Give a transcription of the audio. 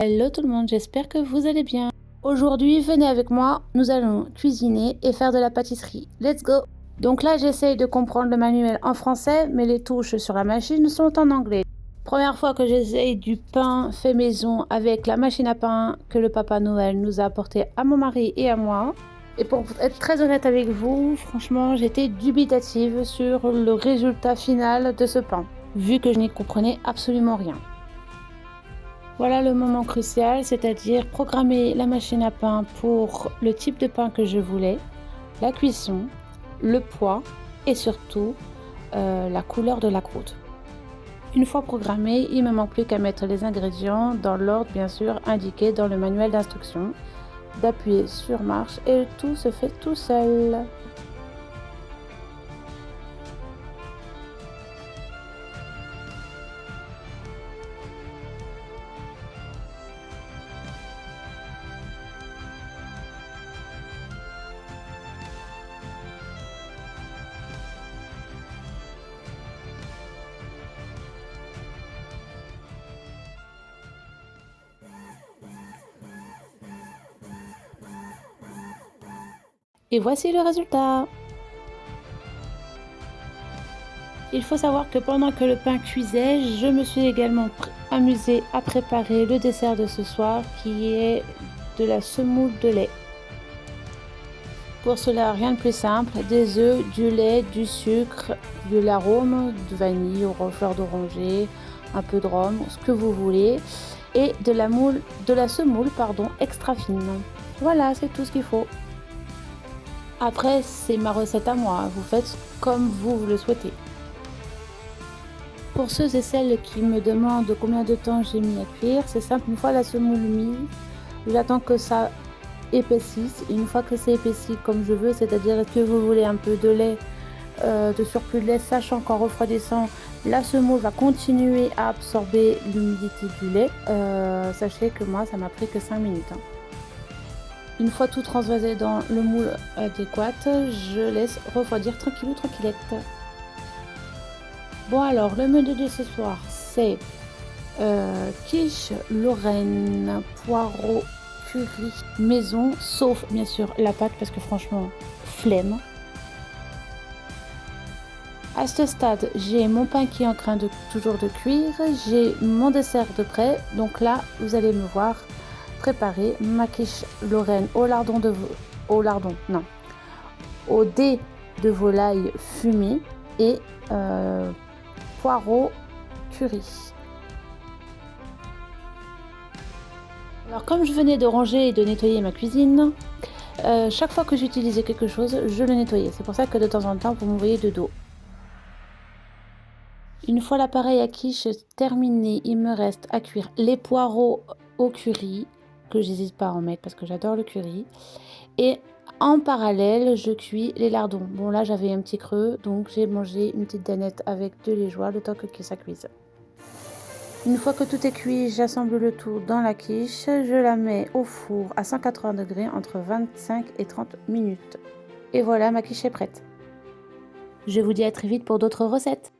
Hello tout le monde, j'espère que vous allez bien. Aujourd'hui, venez avec moi, nous allons cuisiner et faire de la pâtisserie. Let's go! Donc là, j'essaye de comprendre le manuel en français, mais les touches sur la machine sont en anglais. Première fois que j'essaye du pain fait maison avec la machine à pain que le Papa Noël nous a apporté à mon mari et à moi. Et pour être très honnête avec vous, franchement, j'étais dubitative sur le résultat final de ce pain, vu que je n'y comprenais absolument rien. Voilà le moment crucial, c'est-à-dire programmer la machine à pain pour le type de pain que je voulais, la cuisson, le poids et surtout la couleur de la croûte. Une fois programmé, il ne me manque plus qu'à mettre les ingrédients dans l'ordre bien sûr indiqué dans le manuel d'instruction, d'appuyer sur marche et tout se fait tout seul. Et voici le résultat. Il faut savoir que pendant que le pain cuisait, je me suis également amusée à préparer le dessert de ce soir qui est de la semoule de lait. Pour cela, rien de plus simple, des œufs, du lait, du sucre, de l'arôme, de vanille, fleur d'oranger, un peu de rhum, ce que vous voulez, et de la semoule extra fine. Voilà, c'est tout ce qu'il faut. Après, c'est ma recette à moi, vous faites comme vous le souhaitez. Pour ceux et celles qui me demandent combien de temps j'ai mis à cuire, c'est simple, une fois la semoule mise, j'attends que ça épaississe. Une fois que c'est épaissi comme je veux, c'est-à-dire que vous voulez un peu de lait, de surplus de lait, sachant qu'en refroidissant, la semoule va continuer à absorber l'humidité du lait. Sachez que moi, ça m'a pris que 5 minutes. Une fois tout transvasé dans le moule adéquat, je laisse refroidir tranquillou tranquillette. Bon alors, le menu de ce soir, c'est quiche Lorraine, poireaux, curry, maison, sauf bien sûr la pâte parce que franchement, flemme. À ce stade, j'ai mon pain qui est en train de toujours de cuire, j'ai mon dessert de prêt, donc là, vous allez me voir préparer ma quiche Lorraine au dés de volaille fumé et poireaux curry. Alors comme je venais de ranger et de nettoyer ma cuisine, chaque fois que j'utilisais quelque chose, je le nettoyais. C'est pour ça que de temps en temps, vous me voyez de dos. Une fois l'appareil à quiche terminé, il me reste à cuire les poireaux au curry, que j'hésite pas à en mettre parce que j'adore le curry. Et en parallèle, je cuis les lardons. Bon là, j'avais un petit creux, donc j'ai mangé une petite danette avec de liégeois le temps que ça cuise. Une fois que tout est cuit, j'assemble le tout dans la quiche. Je la mets au four à 180 degrés entre 25 et 30 minutes. Et voilà, ma quiche est prête. Je vous dis à très vite pour d'autres recettes.